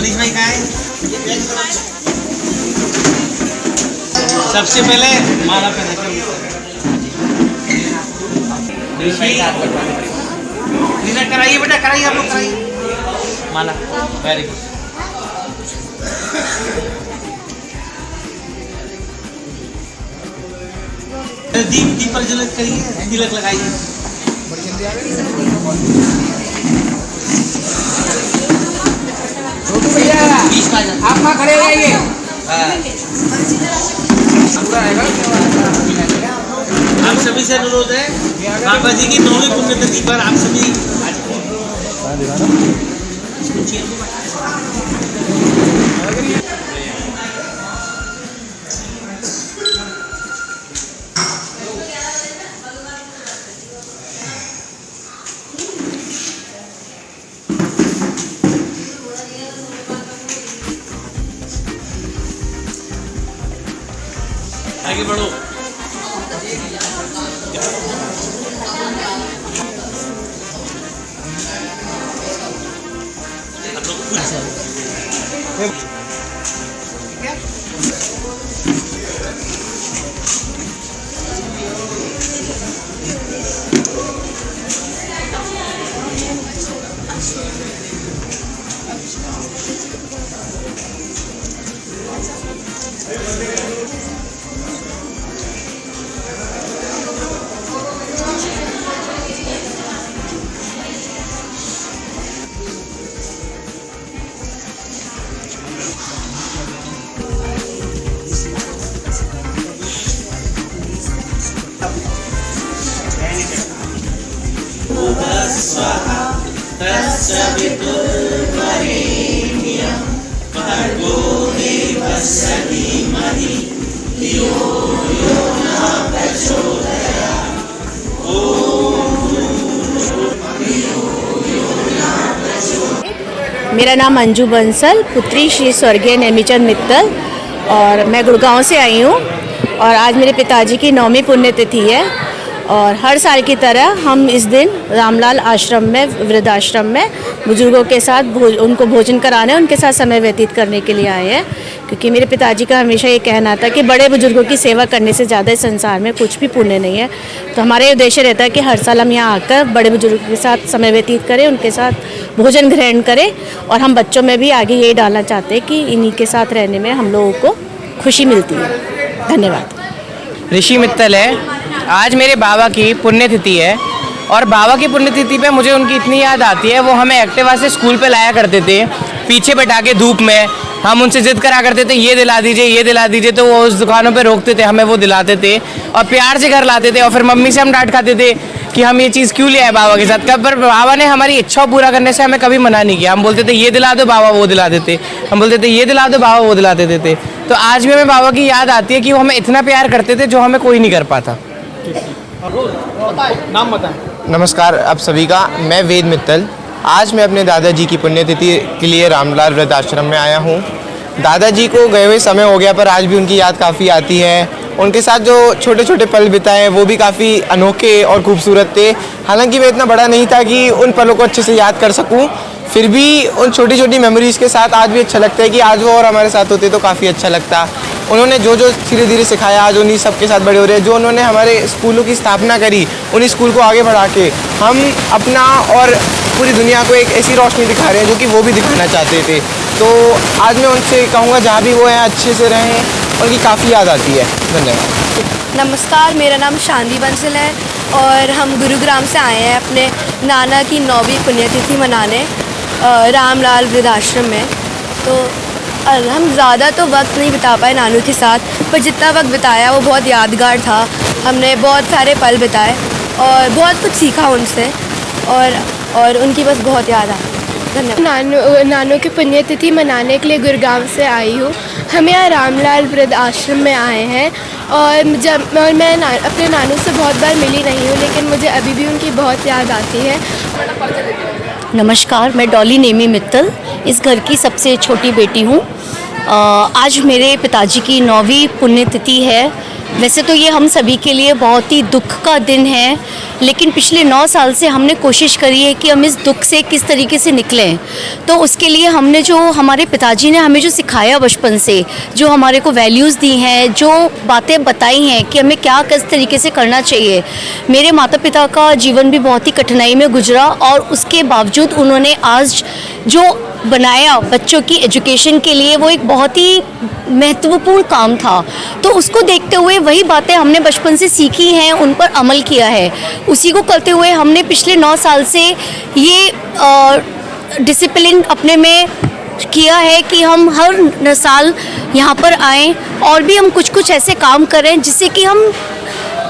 मनीष भाई कहाँ है? सबसे पहले माला पहना कर कराइए बेटा, कराइए आप लोग, कराइए माला। Very good. दीप प्रज्वलित करिए, तिलक लगाइए। आप वहाँ खड़े रहिए। आप सभी से अनुरोध है, बाबा जी की 9वीं पुण्यतिथि पर आप सभी आगे बढ़ो। मेरा नाम अंजू बंसल, पुत्री श्री स्वर्गीय नेमीचंद मित्तल, और मैं गुड़गांव से आई हूँ। और आज मेरे पिताजी की 9वीं पुण्यतिथि है और हर साल की तरह हम इस दिन रामलाल आश्रम में, वृद्धाश्रम में बुजुर्गों के साथ उनको भोजन कराने, उनके साथ समय व्यतीत करने के लिए आए हैं। क्योंकि मेरे पिताजी का हमेशा ये कहना था कि बड़े बुजुर्गों की सेवा करने से ज़्यादा इस संसार में कुछ भी पुण्य नहीं है। तो हमारा ये उद्देश्य रहता है कि हर साल हम यहाँ आकर बड़े बुजुर्गों के साथ समय व्यतीत करें, उनके साथ भोजन ग्रहण करें। और हम बच्चों में भी आगे यही डालना चाहते हैं कि इन्हीं के साथ रहने में हम लोगों को खुशी मिलती है। धन्यवाद। ऋषि मित्तल है। आज मेरे बाबा की पुण्यतिथि है और बाबा की पुण्यतिथि पे मुझे उनकी इतनी याद आती है। वो हमें एक्टिवा से स्कूल पे लाया करते थे, पीछे बैठा के धूप में। हम उनसे जिद करा करते थे, ये दिला दीजिए, ये दिला दीजिए, तो वो उस दुकानों पे रोकते थे, हमें वो दिलाते थे और प्यार से घर लाते थे। और फिर मम्मी से हम डांट खाते थे कि हम ये चीज़ क्यों ले आए बाबा के साथ। कब पर बाबा ने हमारी इच्छा पूरा करने से हमें कभी मना नहीं किया। हम बोलते थे ये दिला दो, बाबा वो दिला देते। हम बोलते थे ये दिला दो, बाबा वो दिला देते थे। तो आज भी हमें बाबा की याद आती है कि वो हमें इतना प्यार करते थे जो हमें कोई नहीं कर पाता। नाम बताएं। नमस्कार आप सभी का, मैं वेद मित्तल। आज मैं अपने दादाजी की पुण्यतिथि के लिए रामलाल वृद्धाश्रम में आया हूँ। दादाजी को गए हुए समय हो गया पर आज भी उनकी याद काफ़ी आती है। उनके साथ जो छोटे छोटे पल बिताए वो भी काफ़ी अनोखे और खूबसूरत थे। हालांकि मैं इतना बड़ा नहीं था कि उन पलों को अच्छे से याद कर सकूं, फिर भी उन छोटी छोटी मेमोरीज़ के साथ आज भी अच्छा लगता है कि आज वो और हमारे साथ होते तो काफ़ी अच्छा लगता। उन्होंने जो जो धीरे धीरे सिखाया, आज उन्हीं सबके साथ बड़े हो रहे हैं। जो उन्होंने हमारे स्कूलों की स्थापना करी, उन्हीं स्कूल को आगे बढ़ा के हम अपना और पूरी दुनिया को एक ऐसी रोशनी दिखा रहे हैं जो कि वो भी दिखाना चाहते थे। तो आज मैं उनसे कहूँगा जहाँ भी वो हैं अच्छे से रहें, उनकी काफ़ी याद आती है। धन्यवाद। नमस्कार, मेरा नाम शांति बंसल है और हम गुरुग्राम से आए हैं अपने नाना की 9वीं पुण्यतिथि मनाने रामलाल वृद्धाश्रम में। तो हम ज़्यादा तो वक्त नहीं बिता पाए नानू के साथ, पर जितना वक्त बिताया वो बहुत यादगार था। हमने बहुत सारे पल बिताए और बहुत कुछ सीखा उनसे और उनकी बस बहुत याद आई। धन्यवाद। नानू की पुण्यतिथि मनाने के लिए गुरुग्राम से आई हूँ। हम यहाँ रामलाल वृद्ध आश्रम में आए हैं और मैं अपने नानू से बहुत बार मिली नहीं हूँ, लेकिन मुझे अभी भी उनकी बहुत याद आती है। नमस्कार, मैं डॉली नेमी मित्तल इस घर की सबसे छोटी बेटी हूँ। आज मेरे पिताजी की 9वीं पुण्यतिथि है। वैसे तो ये हम सभी के लिए बहुत ही दुख का दिन है, लेकिन पिछले 9 साल से हमने कोशिश करी है कि हम इस दुख से किस तरीके से निकलें। तो उसके लिए हमने जो हमारे पिताजी ने हमें जो सिखाया बचपन से, जो हमारे को वैल्यूज़ दी हैं, जो बातें बताई हैं कि हमें क्या किस तरीके से करना चाहिए। मेरे माता पिता का जीवन भी बहुत ही कठिनाई में गुजरा और उसके बावजूद उन्होंने आज जो बनाया बच्चों की एजुकेशन के लिए, वो एक बहुत ही महत्वपूर्ण काम था। तो उसको देखते हुए वही बातें हमने बचपन से सीखी हैं, उन पर अमल किया है। उसी को करते हुए हमने पिछले 9 साल से ये डिसिप्लिन अपने में किया है कि हम हर साल यहाँ पर आएँ और भी हम कुछ कुछ ऐसे काम करें जिससे कि हम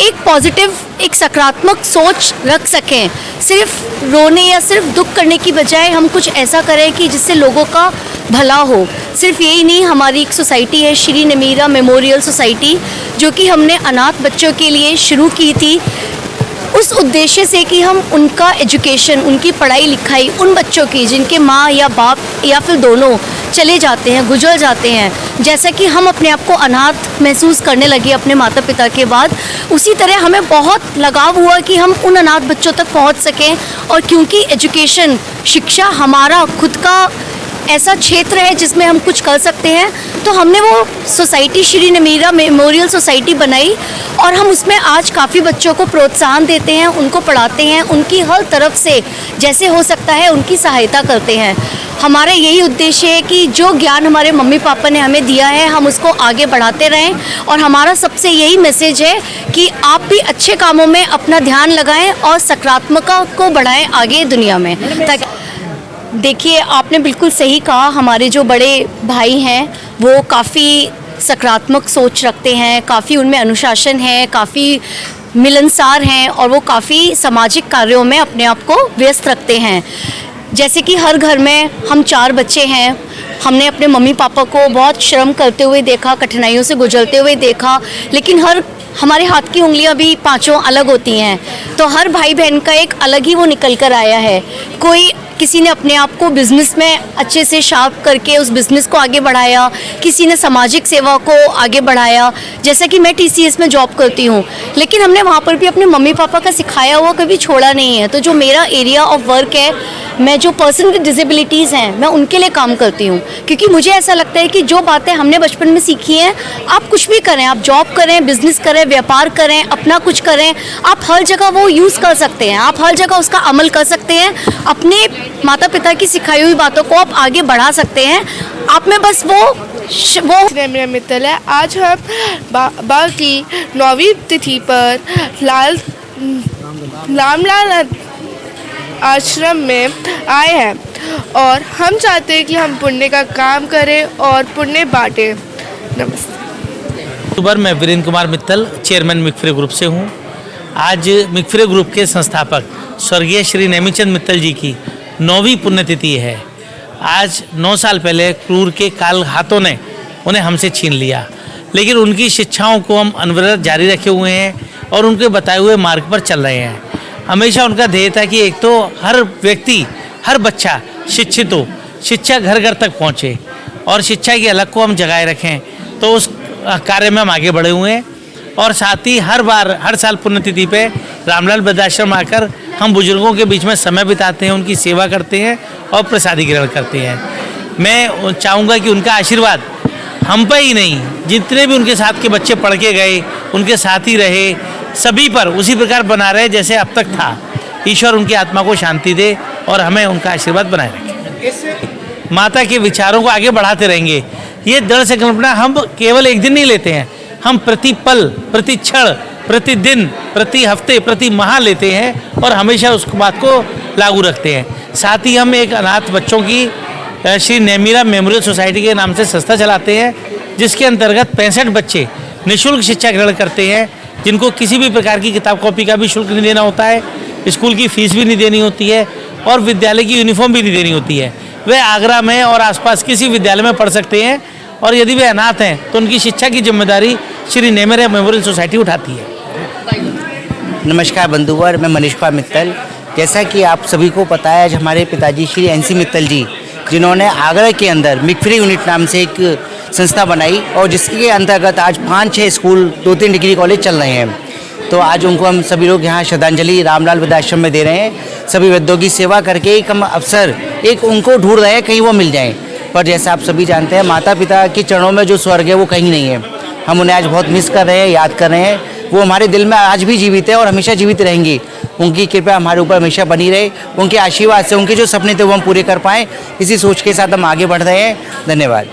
एक पॉजिटिव, एक सकारात्मक सोच रख सकें। सिर्फ रोने या सिर्फ दुख करने की बजाय हम कुछ ऐसा करें कि जिससे लोगों का भला हो। सिर्फ यही नहीं, हमारी एक सोसाइटी है श्री नेमीरा मेमोरियल सोसाइटी, जो कि हमने अनाथ बच्चों के लिए शुरू की थी उस उद्देश्य से कि हम उनका एजुकेशन, उनकी पढ़ाई लिखाई, उन बच्चों की जिनके माँ या बाप या फिर दोनों चले जाते हैं, गुजर जाते हैं, जैसा कि हम अपने आप को अनाथ महसूस करने लगे अपने माता पिता के बाद, उसी तरह हमें बहुत लगाव हुआ कि हम उन अनाथ बच्चों तक पहुंच सकें। और क्योंकि एजुकेशन, शिक्षा हमारा खुद का ऐसा क्षेत्र है जिसमें हम कुछ कर सकते हैं, तो हमने वो सोसाइटी श्री नेमीरा मेमोरियल सोसाइटी बनाई और हम उसमें आज काफ़ी बच्चों को प्रोत्साहन देते हैं, उनको पढ़ाते हैं, उनकी हर तरफ से जैसे हो सकता है उनकी सहायता करते हैं। हमारा यही उद्देश्य है कि जो ज्ञान हमारे मम्मी पापा ने हमें दिया है हम उसको आगे बढ़ाते रहें। और हमारा सबसे यही मैसेज है कि आप भी अच्छे कामों में अपना ध्यान लगाएं और सकारात्मकता को बढ़ाएं आगे दुनिया में। ताकि देखिए, आपने बिल्कुल सही कहा, हमारे जो बड़े भाई हैं वो काफ़ी सकारात्मक सोच रखते हैं, काफ़ी उनमें अनुशासन है, काफ़ी मिलनसार हैं और वो काफ़ी सामाजिक कार्यों में अपने आप को व्यस्त रखते हैं। जैसे कि हर घर में हम 4 बच्चे हैं, हमने अपने मम्मी पापा को बहुत श्रम करते हुए देखा, कठिनाइयों से गुजरते हुए देखा, लेकिन हमारे हाथ की उंगलियां भी 5 अलग होती हैं। तो हर भाई बहन का एक अलग ही वो निकल कर आया है। किसी ने अपने आप को बिज़नेस में अच्छे से शार्प करके उस बिज़नेस को आगे बढ़ाया, किसी ने सामाजिक सेवा को आगे बढ़ाया। जैसा कि मैं TCS में जॉब करती हूँ, लेकिन हमने वहाँ पर भी अपने मम्मी पापा का सिखाया हुआ कभी छोड़ा नहीं है। तो जो मेरा एरिया ऑफ वर्क है, मैं जो पर्सन विद डिसेबिलिटीज़ हैं मैं उनके लिए काम करती हूँ, क्योंकि मुझे ऐसा लगता है कि जो बातें हमने बचपन में सीखी हैं, आप कुछ भी करें, आप जॉब करें, बिजनेस करें, व्यापार करें, अपना कुछ करें, आप हर जगह वो यूज़ कर सकते हैं, आप हर जगह उसका अमल कर सकते हैं। अपने माता पिता की सिखाई हुई बातों को आप आगे बढ़ा सकते हैं। आप में बस वो मेरा मित्तल है। आज हम बाबा की 9वीं तिथि पर रामलाल आश्रम में आए हैं और हम चाहते हैं कि हम पुण्य का काम करें और पुण्य बांटें। नमस्ते। मैं वीरेंद्र कुमार मित्तल, चेयरमैन मिकफ्रे ग्रुप से हूँ। आज मिकफ्रे ग्रुप के संस्थापक स्वर्गीय श्री नेमीचंद मित्तल जी की 9वीं पुण्यतिथि है। आज 9 साल पहले क्रूर के काल हाथों ने उन्हें हमसे छीन लिया, लेकिन उनकी शिक्षाओं को हम अनवरत जारी रखे हुए हैं और उनके बताए हुए मार्ग पर चल रहे हैं। हमेशा उनका ध्येय था कि एक तो हर व्यक्ति, हर बच्चा शिक्षित हो, शिक्षा घर घर तक पहुँचे और शिक्षा की अलग को हम जगाए रखें। तो उस कार्य में हम आगे बढ़े हुए हैं और साथ ही हर साल पुण्यतिथि पे रामलाल वृद्धाश्रम आकर हम बुजुर्गों के बीच में समय बिताते हैं, उनकी सेवा करते हैं और प्रसादी ग्रहण करते हैं। मैं चाहूँगा कि उनका आशीर्वाद हम पर ही नहीं, जितने भी उनके साथ के बच्चे पढ़ के गए, उनके साथ ही रहे, सभी पर उसी प्रकार बना रहे जैसे अब तक था। ईश्वर उनकी आत्मा को शांति दे और हमें उनका आशीर्वाद बनाए रखे। माता के विचारों को आगे बढ़ाते रहेंगे। ये दृढ़ संकल्पना हम केवल एक दिन नहीं लेते हैं, हम प्रति पल, प्रति क्षण, प्रति दिन, प्रति हफ्ते, प्रति माह लेते हैं और हमेशा उस बात को लागू रखते हैं। साथ ही हम एक अनाथ बच्चों की श्री नेमीरा मेमोरियल सोसाइटी के नाम से संस्था चलाते हैं, जिसके अंतर्गत 65 बच्चे निःशुल्क शिक्षा ग्रहण करते हैं, जिनको किसी भी प्रकार की किताब कॉपी का भी शुल्क नहीं देना होता है, स्कूल की फीस भी नहीं देनी होती है और विद्यालय की यूनिफॉर्म भी नहीं देनी होती है। वे आगरा में और आसपास किसी विद्यालय में पढ़ सकते हैं और यदि वे अनाथ हैं तो उनकी शिक्षा की जिम्मेदारी श्री नेमीरा मेमोरियल सोसाइटी उठाती है। नमस्कार बंधुवर, मैं मनीष कुमार मित्तल। जैसा कि आप सभी को पता है, आज हमारे पिताजी श्री NC मित्तल जी, जिन्होंने आगरा के अंदर मिकफ्रे यूनिट नाम से एक संस्था बनाई और जिसके अंतर्गत आज 5-6 स्कूल, 2-3 डिग्री कॉलेज चल रहे हैं। तो आज उनको हम सभी लोग यहाँ श्रद्धांजलि रामलाल वृद्धाश्रम में दे रहे हैं। सभी वृद्धों की सेवा करके एक हम अवसर एक उनको ढूंढ रहे हैं, कहीं वो मिल जाएं। पर जैसा आप सभी जानते हैं, माता पिता के चरणों में जो स्वर्ग है वो कहीं नहीं है। हम उन्हें आज बहुत मिस कर रहे हैं, याद कर रहे हैं। वो हमारे दिल में आज भी जीवित है और हमेशा जीवित रहेंगी। उनकी कृपा हमारे ऊपर हमेशा बनी रहे। उनके आशीर्वाद से उनके जो सपने थे वो हम पूरे कर पाएँ, इसी सोच के साथ हम आगे बढ़ रहे हैं। धन्यवाद।